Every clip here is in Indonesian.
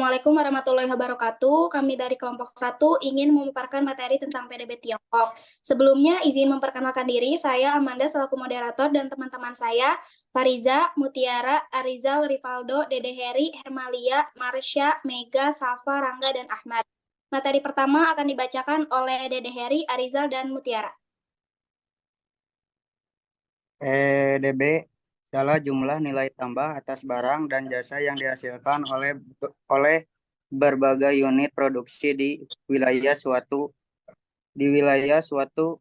Assalamualaikum warahmatullahi wabarakatuh. Kami dari kelompok satu ingin memaparkan materi tentang PDB Tiongkok. Sebelumnya, izin memperkenalkan diri, saya Amanda selaku moderator dan teman-teman saya, Fariza, Mutiara, Arizal, Rivaldo, Dede Heri, Hermalia, Marsha, Mega, Safa, Rangga, dan Ahmad. Materi pertama akan dibacakan oleh Dede Heri, Arizal, dan Mutiara. PDB adalah jumlah nilai tambah atas barang dan jasa yang dihasilkan oleh berbagai unit produksi di wilayah suatu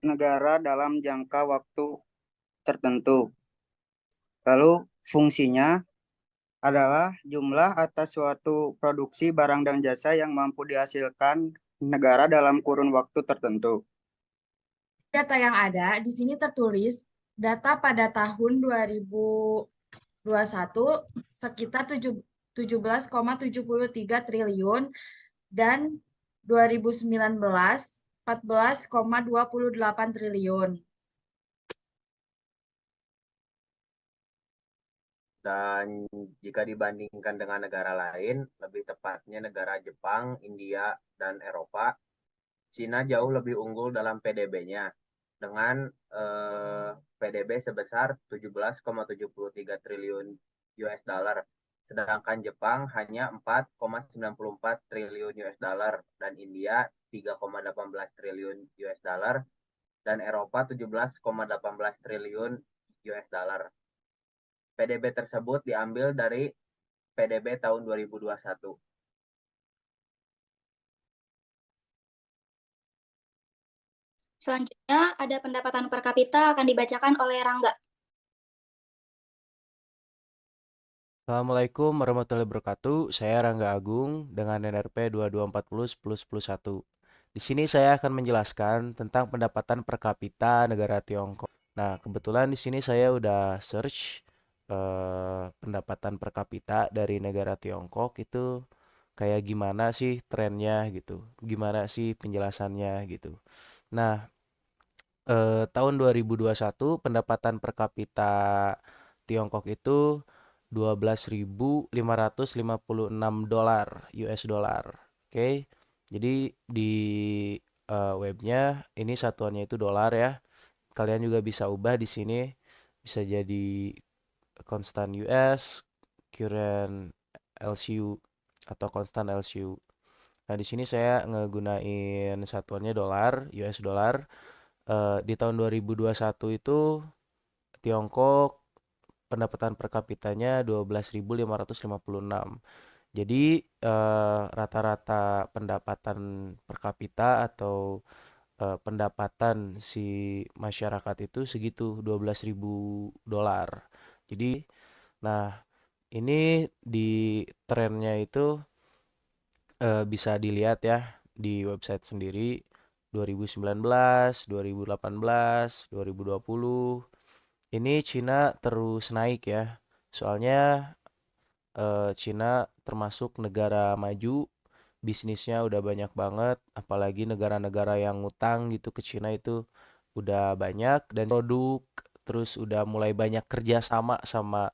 negara dalam jangka waktu tertentu. Lalu fungsinya adalah jumlah atas suatu produksi barang dan jasa yang mampu dihasilkan negara dalam kurun waktu tertentu. Data yang ada di sini tertulis data pada tahun 2021 sekitar 17,73 triliun dan 2019 14,28 triliun. Dan jika dibandingkan dengan negara lain, lebih tepatnya negara Jepang, India, dan Eropa, Cina jauh lebih unggul dalam PDB-nya dengan PDB sebesar 17,73 triliun US dollar. Sedangkan Jepang hanya 4,94 triliun US dollar dan India 3,18 triliun US dollar dan Eropa 17,18 triliun US dollar. PDB tersebut diambil dari PDB tahun 2021. Selanjutnya, ada pendapatan per kapita akan dibacakan oleh Rangga. Assalamualaikum warahmatullahi wabarakatuh. Saya Rangga Agung dengan NRP 2240 Di sini saya akan menjelaskan tentang pendapatan per kapita negara Tiongkok. Nah, kebetulan di sini saya udah search pendapatan per kapita dari negara Tiongkok itu kayak gimana sih trennya gitu. Gimana sih penjelasannya gitu. Nah, tahun 2021 pendapatan per kapita Tiongkok itu 12.556 dolar US dollar. Oke. Jadi di webnya ini satuannya itu dolar ya. Kalian juga bisa ubah di sini bisa jadi konstan US, current LCU atau konstan LCU. Nah, di sini saya ngegunain satuannya dolar, US dollar. Di tahun 2021 itu Tiongkok pendapatan per kapitanya 12.556. Jadi rata-rata pendapatan per kapita atau pendapatan si masyarakat itu segitu 12.000 dolar. Jadi nah ini di trennya itu bisa dilihat ya di website sendiri 2019, 2018, 2020. Ini Cina terus naik ya. Soalnya Cina termasuk negara maju, bisnisnya udah banyak banget, apalagi negara-negara yang ngutang gitu ke Cina itu udah banyak dan produk terus udah mulai banyak kerjasama sama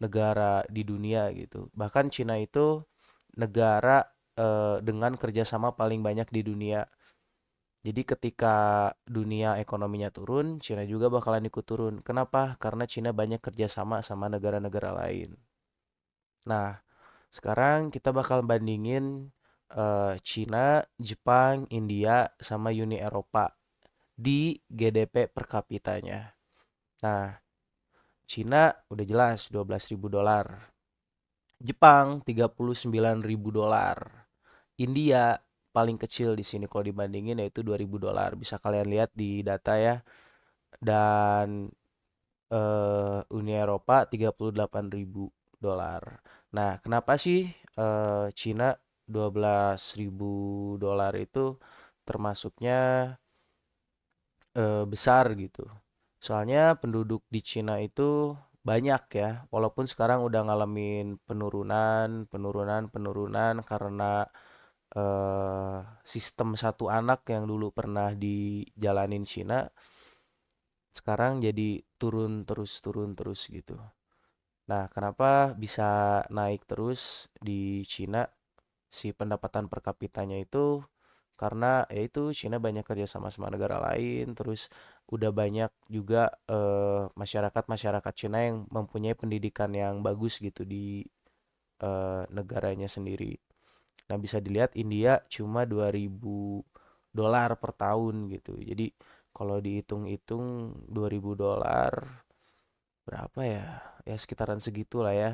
negara di dunia gitu. Bahkan Cina itu negara dengan kerjasama paling banyak di dunia. Jadi ketika dunia ekonominya turun, Cina juga bakalan ikut turun. Kenapa? Karena Cina banyak kerjasama sama negara-negara lain. Nah, sekarang kita bakal bandingin Cina, Jepang, India, sama Uni Eropa di GDP per kapitanya. Nah, Cina udah jelas 12.000 dolar. Jepang 39.000 dolar. India paling kecil di sini kalau dibandingin yaitu 2.000 dolar. Bisa kalian lihat di data ya. Dan Uni Eropa 38.000 dolar. Nah, kenapa sih Cina 12.000 dolar itu termasuknya besar gitu? Soalnya penduduk di Cina itu banyak ya, walaupun sekarang udah ngalamin penurunan, penurunan, penurunan karena sistem satu anak yang dulu pernah dijalanin Cina sekarang jadi turun terus gitu. Nah, kenapa bisa naik terus di Cina si pendapatan per kapitanya itu? Karena yaitu Cina banyak kerja sama negara lain, terus udah banyak juga masyarakat-masyarakat Cina yang mempunyai pendidikan yang bagus gitu di negaranya sendiri. Nah, bisa dilihat India cuma 2.000 dolar per tahun gitu. Jadi kalau dihitung-hitung 2.000 dolar berapa ya? Ya sekitaran segitu lah ya.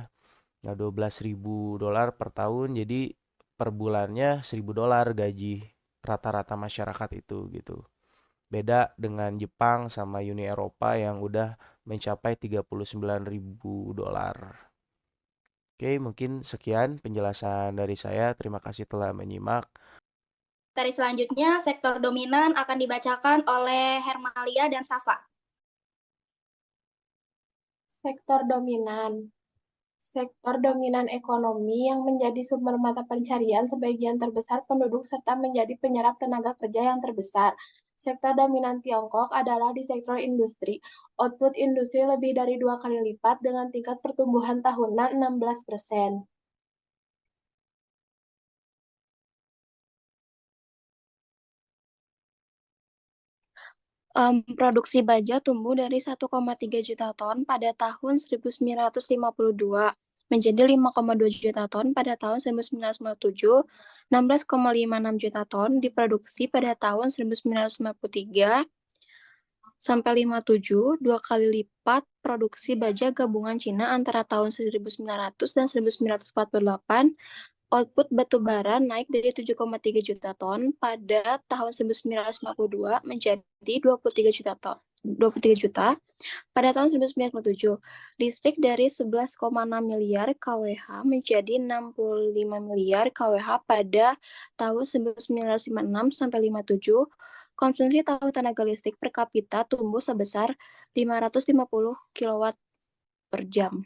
Nah, 12.000 dolar per tahun, jadi per bulannya 1.000 dolar gaji rata-rata masyarakat itu gitu. Beda dengan Jepang sama Uni Eropa yang udah mencapai 39.000 dolar. Oke, mungkin sekian penjelasan dari saya. Terima kasih telah menyimak. Materi selanjutnya, sektor dominan akan dibacakan oleh Hermalia dan Safa. Sektor dominan. Sektor dominan ekonomi yang menjadi sumber mata pencarian sebagian terbesar penduduk serta menjadi penyerap tenaga kerja yang terbesar. Sektor dominan Tiongkok adalah di sektor industri. Output industri lebih dari 2 kali lipat dengan tingkat pertumbuhan tahunan 16%. Produksi baja tumbuh dari 1,3 juta ton pada tahun 1952 menjadi 5,2 juta ton pada tahun 1997, 16,56 juta ton diproduksi pada tahun 1953 sampai 57, 2 kali lipat produksi baja gabungan Cina antara tahun 1900 dan 1948. Output batu bara naik dari 7,3 juta ton pada tahun 1952 menjadi 23 juta ton. 23 juta pada tahun 1997. Listrik dari 11,6 miliar kWh menjadi 65 miliar kWh pada tahun 1956 sampai 57. Konsumsi tahun tenaga listrik per kapita tumbuh sebesar 550 kW per jam.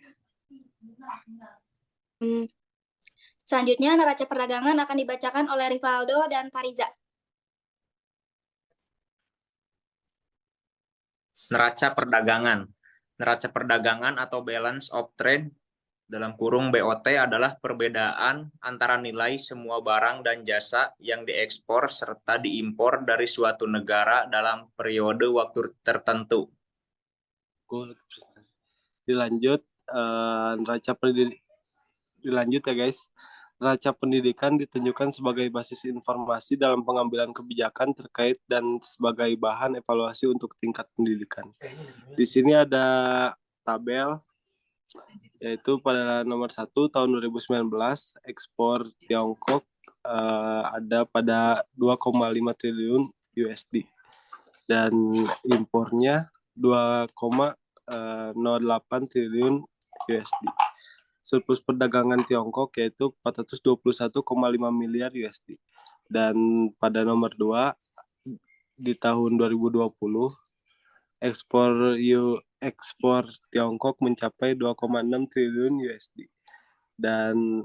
Selanjutnya, neraca perdagangan akan dibacakan oleh Rivaldo dan Fariza. Neraca perdagangan. Neraca perdagangan atau balance of trade dalam kurung BOT adalah perbedaan antara nilai semua barang dan jasa yang diekspor serta diimpor dari suatu negara dalam periode waktu tertentu. Dilanjut ya guys. Neraca pendidikan ditunjukkan sebagai basis informasi dalam pengambilan kebijakan terkait dan sebagai bahan evaluasi untuk tingkat pendidikan. Di sini ada tabel, yaitu pada nomor 1 tahun 2019 ekspor Tiongkok ada pada 2,5 triliun USD dan impornya 2,08 triliun USD. Surplus perdagangan Tiongkok yaitu 421,5 miliar USD. Dan pada nomor 2 di tahun 2020 ekspor Tiongkok mencapai 2,6 triliun USD dan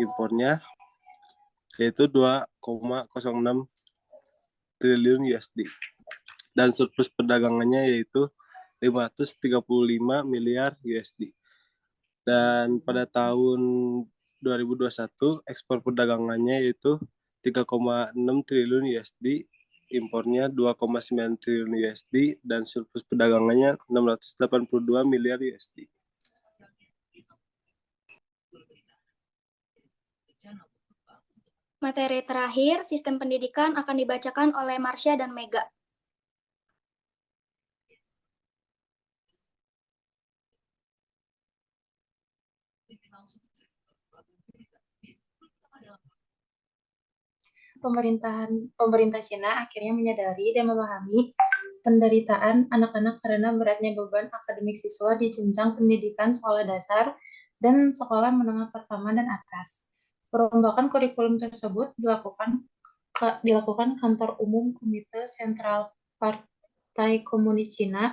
impornya yaitu 2,06 triliun USD dan surplus perdagangannya yaitu 535 miliar USD. Dan pada tahun 2021 ekspor perdagangannya yaitu 3,6 triliun USD, impornya 2,9 triliun USD dan surplus perdagangannya 682 miliar USD. Materi terakhir, sistem pendidikan akan dibacakan oleh Marsha dan Mega. Pemerintah Cina akhirnya menyadari dan memahami penderitaan anak-anak karena beratnya beban akademik siswa di jenjang pendidikan sekolah dasar dan sekolah menengah pertama dan atas. Perombakan kurikulum tersebut dilakukan Kantor Umum Komite Sentral Partai Komunis Cina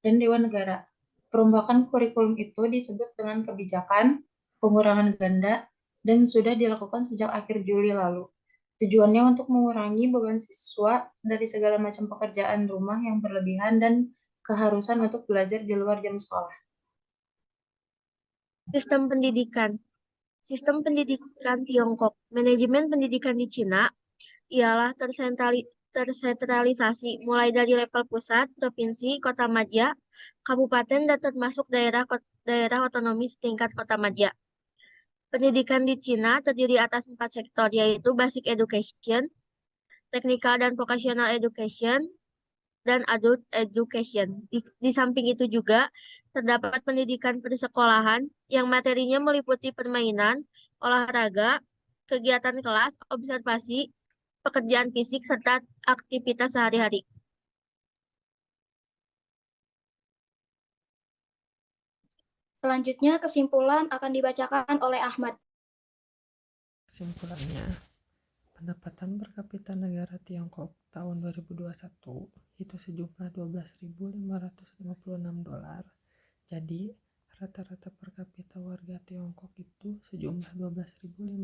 dan Dewan Negara. Perombakan kurikulum itu disebut dengan kebijakan pengurangan ganda dan sudah dilakukan sejak akhir Juli lalu. Tujuannya untuk mengurangi beban siswa dari segala macam pekerjaan rumah yang berlebihan dan keharusan untuk belajar di luar jam sekolah. Sistem pendidikan. Sistem pendidikan Tiongkok. Manajemen pendidikan di Cina ialah tersentralisasi mulai dari level pusat, provinsi, kota madya, kabupaten, dan termasuk daerah otonomi setingkat kota madya. Pendidikan di Cina terdiri atas 4 sektor, yaitu Basic Education, Technical dan Vocational Education, dan Adult Education. Di samping itu juga terdapat pendidikan persekolahan yang materinya meliputi permainan, olahraga, kegiatan kelas, observasi, pekerjaan fisik, serta aktivitas sehari-hari. Selanjutnya kesimpulan akan dibacakan oleh Ahmad. Kesimpulannya, pendapatan per kapita negara Tiongkok tahun 2021 itu sejumlah $12.556. Jadi, rata-rata per kapita warga Tiongkok itu sejumlah $12.556.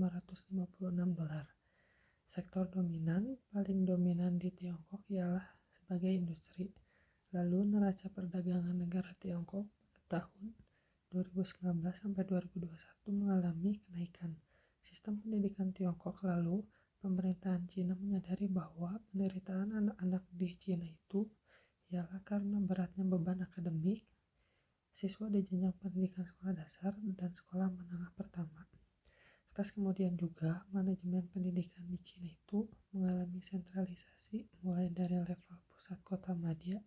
Sektor dominan, paling dominan di Tiongkok ialah sebagai industri. Lalu neraca perdagangan negara Tiongkok tahun 2019 sampai 2021 mengalami kenaikan. Sistem pendidikan Tiongkok lalu pemerintahan Cina menyadari bahwa penderitaan anak-anak di Cina itu ialah karena beratnya beban akademik siswa di jenjang pendidikan sekolah dasar dan sekolah menengah pertama. Atas kemudian juga manajemen pendidikan di Cina itu mengalami sentralisasi mulai dari level pusat kota madya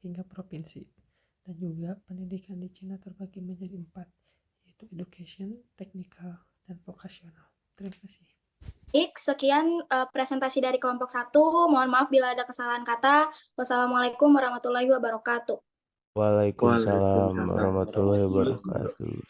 hingga provinsi. Dan juga pendidikan di Cina terbagi menjadi 4, yaitu education, technical, dan vocational. Terima kasih. Baik, sekian presentasi dari kelompok 1. Mohon maaf bila ada kesalahan kata. Wassalamualaikum warahmatullahi wabarakatuh. Waalaikumsalam warahmatullahi wabarakatuh.